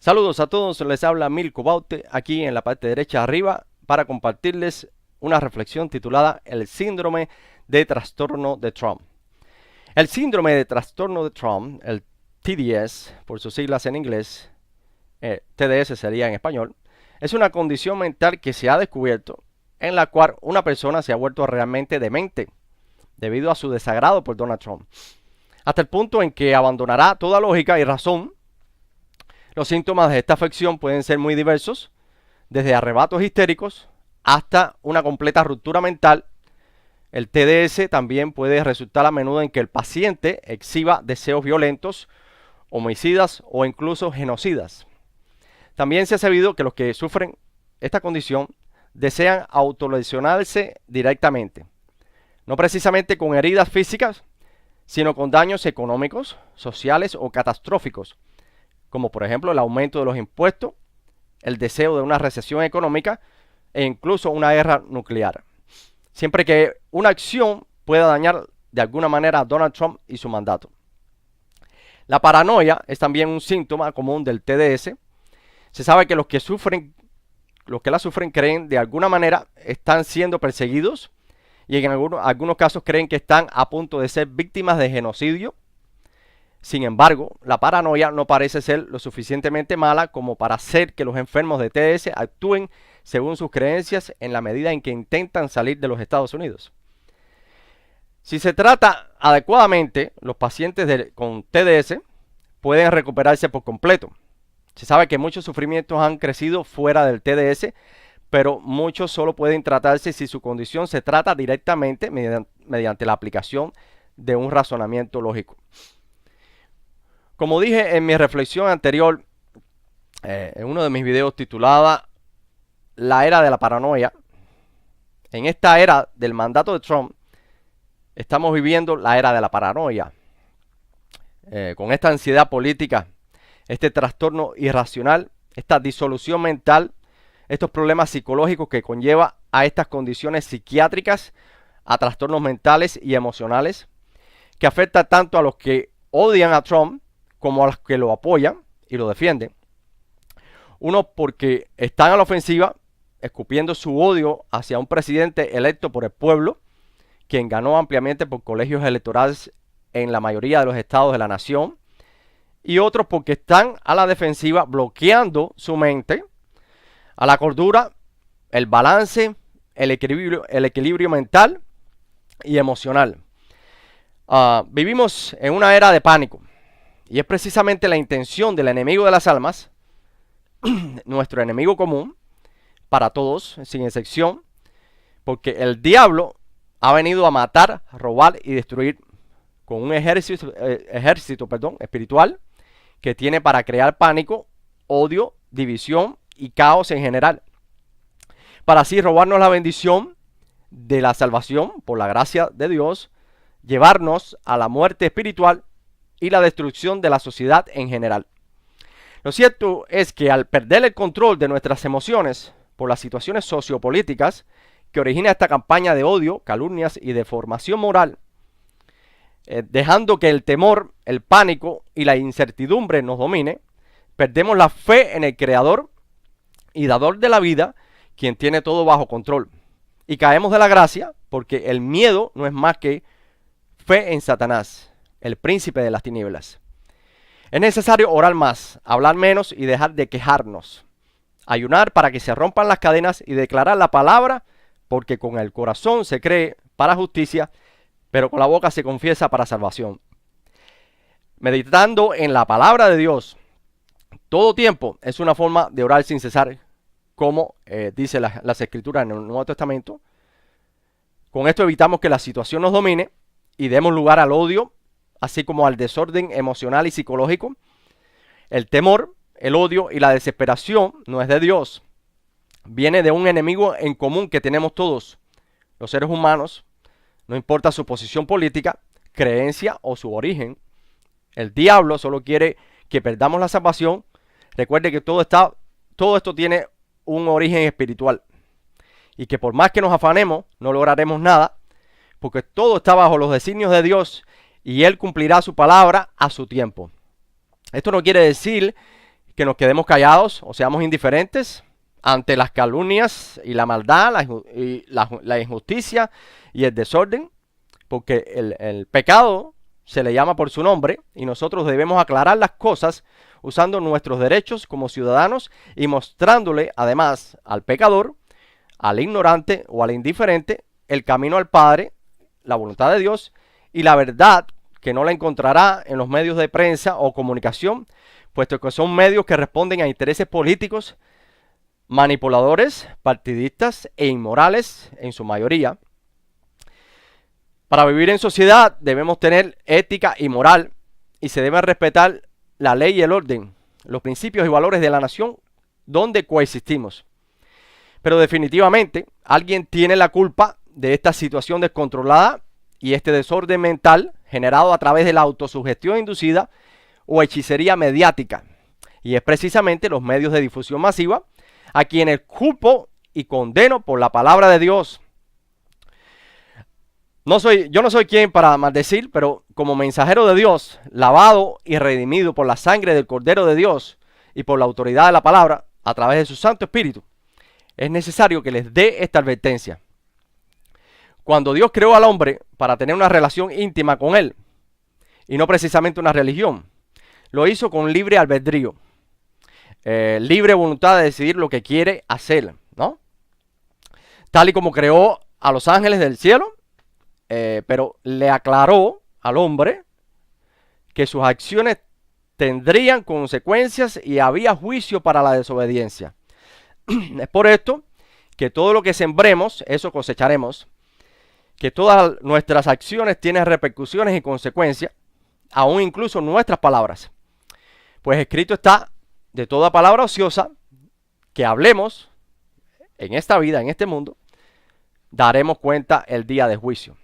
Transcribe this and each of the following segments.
Saludos a todos, les habla Milko Baute aquí en la parte derecha arriba para compartirles una reflexión titulada El síndrome de trastorno de Trump. El síndrome de trastorno de Trump, el TDS por sus siglas en inglés, TDS sería en español, es una condición mental que se ha descubierto en la cual una persona se ha vuelto realmente demente debido a su desagrado por Donald Trump, hasta el punto en que abandonará toda lógica y razón. Los síntomas de esta afección pueden ser muy diversos, desde arrebatos histéricos hasta una completa ruptura mental. El TDS también puede resultar a menudo en que el paciente exhiba deseos violentos, homicidas o incluso genocidas. También se ha sabido que los que sufren esta condición desean autolesionarse directamente, no precisamente con heridas físicas, sino con daños económicos, sociales o catastróficos, como por ejemplo el aumento de los impuestos, el deseo de una recesión económica e incluso una guerra nuclear, siempre que una acción pueda dañar de alguna manera a Donald Trump y su mandato. La paranoia es también un síntoma común del TDS. Se sabe que los que la sufren creen de alguna manera están siendo perseguidos y en algunos casos creen que están a punto de ser víctimas de genocidio. Sin embargo, la paranoia no parece ser lo suficientemente mala como para hacer que los enfermos de TDS actúen según sus creencias en la medida en que intentan salir de los Estados Unidos. Si se trata adecuadamente, los pacientes con TDS pueden recuperarse por completo. Se sabe que muchos sufrimientos han crecido fuera del TDS, pero muchos solo pueden tratarse si su condición se trata directamente mediante la aplicación de un razonamiento lógico. Como dije en mi reflexión anterior, en uno de mis videos titulada La era de la paranoia, en esta era del mandato de Trump, estamos viviendo la era de la paranoia. Con esta ansiedad política, este trastorno irracional, esta disolución mental, estos problemas psicológicos que conlleva a estas condiciones psiquiátricas, a trastornos mentales y emocionales, que afecta tanto a los que odian a Trump como a los que lo apoyan y lo defienden. Unos porque están a la ofensiva, escupiendo su odio hacia un presidente electo por el pueblo, quien ganó ampliamente por colegios electorales en la mayoría de los estados de la nación, y otros porque están a la defensiva, bloqueando su mente a la cordura, el balance, el equilibrio mental y emocional. Vivimos en una era de pánico, y es precisamente la intención del enemigo de las almas, nuestro enemigo común, para todos, sin excepción, porque el diablo ha venido a matar, robar y destruir con un ejército espiritual que tiene para crear pánico, odio, división y caos en general, para así robarnos la bendición de la salvación por la gracia de Dios, llevarnos a la muerte espiritual y la destrucción de la sociedad en general. Lo cierto es que al perder el control de nuestras emociones por las situaciones sociopolíticas que origina esta campaña de odio, calumnias y deformación moral, dejando que el temor, el pánico y la incertidumbre nos domine, perdemos la fe en el Creador y Dador de la vida, quien tiene todo bajo control, y caemos de la gracia porque el miedo no es más que fe en Satanás, el príncipe de las tinieblas. Es necesario orar más, hablar menos y dejar de quejarnos. Ayunar para que se rompan las cadenas y declarar la palabra, porque con el corazón se cree para justicia, pero con la boca se confiesa para salvación. Meditando en la palabra de Dios todo tiempo es una forma de orar sin cesar, como dice las escrituras en el Nuevo Testamento. Con esto evitamos que la situación nos domine y demos lugar al odio, así como al desorden emocional y psicológico. El temor, el odio y la desesperación no es de Dios. Viene de un enemigo en común que tenemos todos, los seres humanos, no importa su posición política, creencia o su origen. El diablo solo quiere que perdamos la salvación. Recuerde que todo esto tiene un origen espiritual, y que por más que nos afanemos, no lograremos nada, porque todo está bajo los designios de Dios y Él cumplirá su palabra a su tiempo. Esto no quiere decir que nos quedemos callados o seamos indiferentes ante las calumnias y la maldad, la injusticia y el desorden, porque el pecado se le llama por su nombre y nosotros debemos aclarar las cosas usando nuestros derechos como ciudadanos y mostrándole además al pecador, al ignorante o al indiferente el camino al Padre, la voluntad de Dios y la verdad, que no la encontrará en los medios de prensa o comunicación, puesto que son medios que responden a intereses políticos, manipuladores, partidistas e inmorales en su mayoría. Para vivir en sociedad debemos tener ética y moral y se debe respetar la ley y el orden, los principios y valores de la nación donde coexistimos. Pero definitivamente alguien tiene la culpa de esta situación descontrolada y este desorden mental generado a través de la autosugestión inducida o hechicería mediática. Y es precisamente los medios de difusión masiva a quienes culpo y condeno por la palabra de Dios. Yo no soy quien para maldecir, pero como mensajero de Dios, lavado y redimido por la sangre del Cordero de Dios y por la autoridad de la palabra, a través de su Santo Espíritu, es necesario que les dé esta advertencia. Cuando Dios creó al hombre para tener una relación íntima con él, y no precisamente una religión, lo hizo con libre albedrío, libre voluntad de decidir lo que quiere hacer, ¿no? Tal y como creó a los ángeles del cielo, pero le aclaró al hombre que sus acciones tendrían consecuencias y había juicio para la desobediencia. Es por esto que todo lo que sembremos, eso cosecharemos, que todas nuestras acciones tienen repercusiones y consecuencias, aún incluso nuestras palabras. Pues escrito está, de toda palabra ociosa que hablemos en esta vida, en este mundo, daremos cuenta el día de juicio.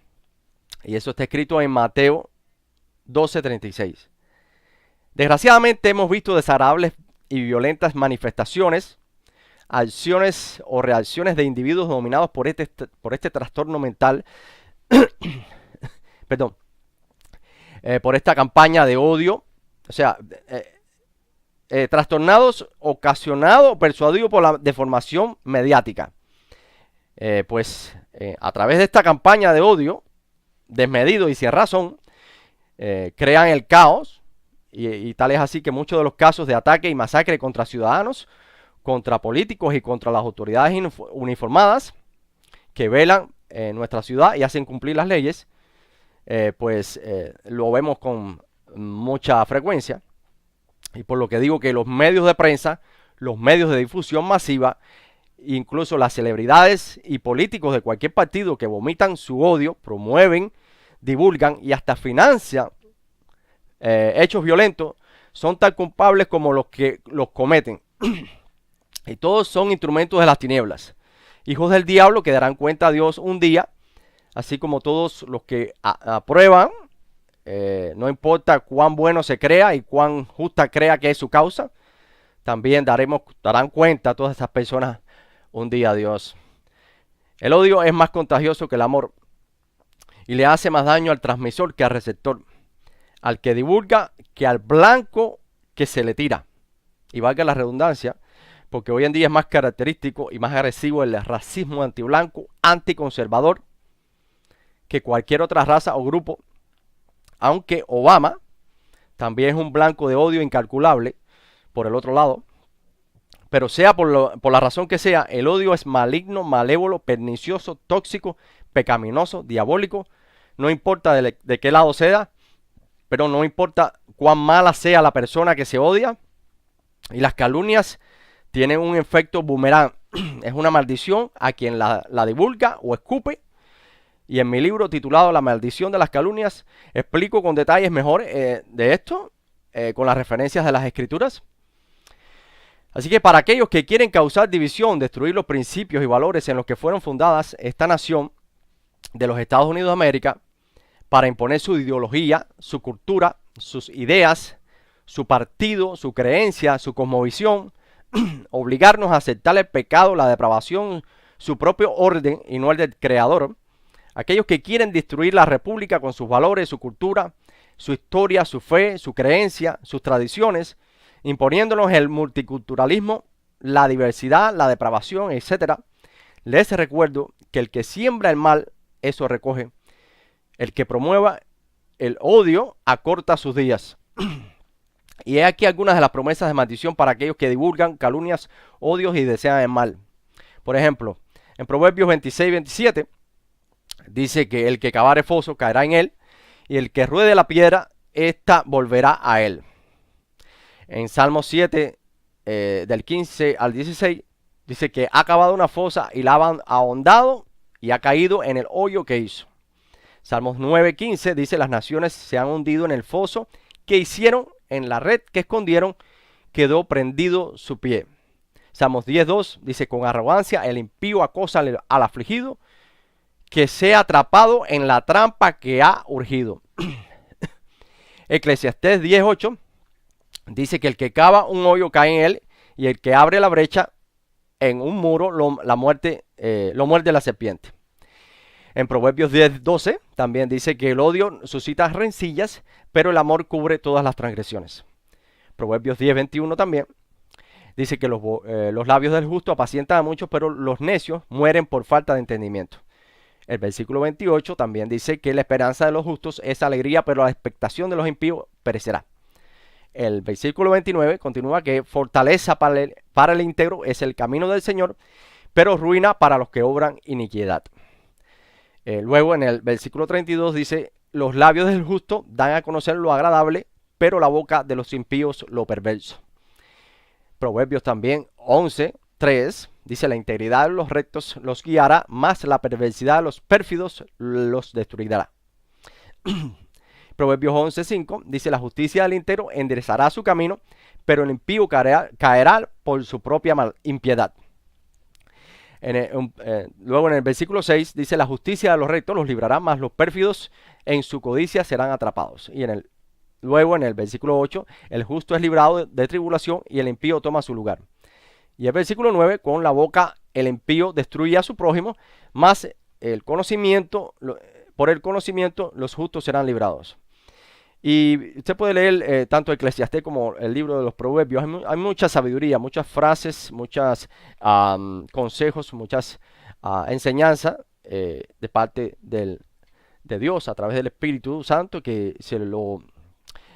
Y eso está escrito en Mateo 12:36. Desgraciadamente hemos visto desagradables y violentas manifestaciones, acciones o reacciones de individuos dominados por este trastorno mental, perdón, por esta campaña de odio, o sea, trastornados, ocasionados, persuadidos por la deformación mediática. A través de esta campaña de odio, desmedido y sin razón, crean el caos, y tal es así que muchos de los casos de ataque y masacre contra ciudadanos, contra políticos y contra las autoridades uniformadas que velan en nuestra ciudad y hacen cumplir las leyes, lo vemos con mucha frecuencia. Y por lo que digo que los medios de prensa, los medios de difusión masiva, incluso las celebridades y políticos de cualquier partido que vomitan su odio, promueven, divulgan y hasta financian hechos violentos, son tan culpables como los que los cometen. Y todos son instrumentos de las tinieblas, hijos del diablo que darán cuenta a Dios un día, así como todos los que aprueban, no importa cuán bueno se crea y cuán justa crea que es su causa, también darán cuenta a todas esas personas un día a Dios. El odio es más contagioso que el amor y le hace más daño al transmisor que al receptor, al que divulga que al blanco que se le tira. Y valga la redundancia, porque hoy en día es más característico y más agresivo el racismo antiblanco, anticonservador, que cualquier otra raza o grupo, aunque Obama también es un blanco de odio incalculable por el otro lado. Pero sea por la razón que sea, el odio es maligno, malévolo, pernicioso, tóxico, pecaminoso, diabólico. No importa de qué lado sea, pero no importa cuán mala sea la persona que se odia. Y las calumnias tienen un efecto boomerang. Es una maldición a quien la divulga o escupe. Y en mi libro titulado La maldición de las calumnias, explico con detalles mejor de esto, con las referencias de las escrituras. Así que para aquellos que quieren causar división, destruir los principios y valores en los que fueron fundadas esta nación de los Estados Unidos de América, para imponer su ideología, su cultura, sus ideas, su partido, su creencia, su cosmovisión, obligarnos a aceptar el pecado, la depravación, su propio orden y no el del Creador. Aquellos que quieren destruir la república con sus valores, su cultura, su historia, su fe, su creencia, sus tradiciones imponiéndonos el multiculturalismo, la diversidad, la depravación, etc. Les recuerdo que el que siembra el mal, eso recoge. El que promueva el odio, acorta sus días. Y he aquí algunas de las promesas de maldición para aquellos que divulgan calumnias, odios y desean el mal. Por ejemplo, en Proverbios 26-27 dice que el que cavare foso caerá en él, y el que ruede la piedra, ésta volverá a él. En Salmo 7, del 15 al 16, dice que ha cavado una fosa y la ha ahondado y ha caído en el hoyo que hizo. Salmos 9:15 dice: las naciones se han hundido en el foso que hicieron, en la red que escondieron, quedó prendido su pie. Salmos 10:2 dice: con arrogancia el impío acosa al afligido, que sea atrapado en la trampa que ha urgido. Eclesiastés 10:8 dice que el que cava un hoyo cae en él, y el que abre la brecha en un muro lo muerde la serpiente. En Proverbios 10:12 también dice que el odio suscita rencillas, pero el amor cubre todas las transgresiones. Proverbios 10:21 también dice que los labios del justo apacientan a muchos, pero los necios mueren por falta de entendimiento. El versículo 28 también dice que la esperanza de los justos es alegría, pero la expectación de los impíos perecerá. El versículo 29 continúa que fortaleza para el íntegro es el camino del Señor, pero ruina para los que obran iniquidad. Luego en el versículo 32 dice: los labios del justo dan a conocer lo agradable, pero la boca de los impíos lo perverso. Proverbios también 11:3 dice: la integridad de los rectos los guiará, mas la perversidad de los pérfidos los destruirá. Proverbios 11:5 dice: la justicia del íntegro enderezará su camino, pero el impío caerá por su propia impiedad. Luego en el versículo 6 dice: la justicia de los rectos los librará, mas los pérfidos en su codicia serán atrapados. Y luego en el versículo 8, el justo es librado de tribulación y el impío toma su lugar. Y el versículo 9, con la boca el impío destruye a su prójimo, mas por el conocimiento los justos serán librados. Y usted puede leer tanto Eclesiastés como el libro de los Proverbios. Hay mucha sabiduría, muchas frases, muchos consejos, muchas enseñanzas de parte de Dios a través del Espíritu Santo, que se lo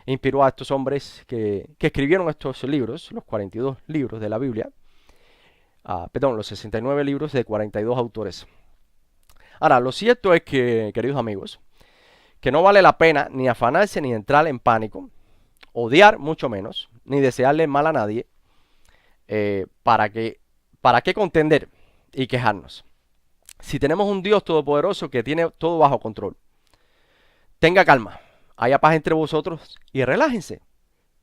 inspiró a estos hombres que escribieron estos libros, los 42 libros de la Biblia. Los 69 libros de 42 autores. Ahora, lo cierto es que, queridos amigos, que no vale la pena ni afanarse ni entrar en pánico, odiar mucho menos, ni desearle mal a nadie. ¿Para qué contender y quejarnos? Si tenemos un Dios todopoderoso que tiene todo bajo control. Tenga calma, haya paz entre vosotros y relájense.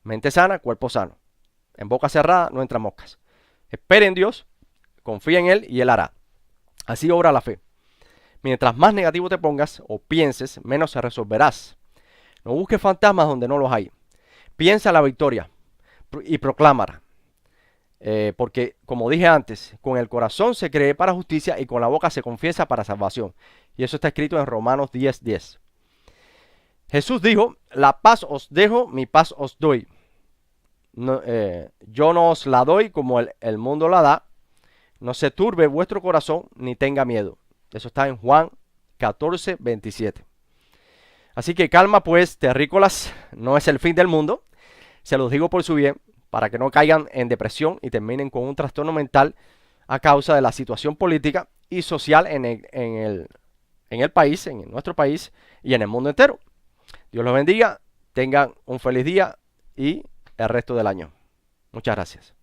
Mente sana, cuerpo sano. En boca cerrada no entran moscas. Espere en Dios, confía en Él y Él hará. Así obra la fe. Mientras más negativo te pongas o pienses, menos se resolverás. No busques fantasmas donde no los hay. Piensa la victoria y proclámala. Porque, como dije antes, con el corazón se cree para justicia y con la boca se confiesa para salvación. Y eso está escrito en Romanos 10:10. Jesús dijo: la paz os dejo, mi paz os doy. Yo no os la doy como el mundo la da. No se turbe vuestro corazón ni tenga miedo. Eso está en Juan 14:27. Así que calma pues, terrícolas, no es el fin del mundo. Se los digo por su bien, para que no caigan en depresión y terminen con un trastorno mental a causa de la situación política y social en el país, en nuestro país y en el mundo entero. Dios los bendiga, tengan un feliz día y el resto del año. Muchas gracias.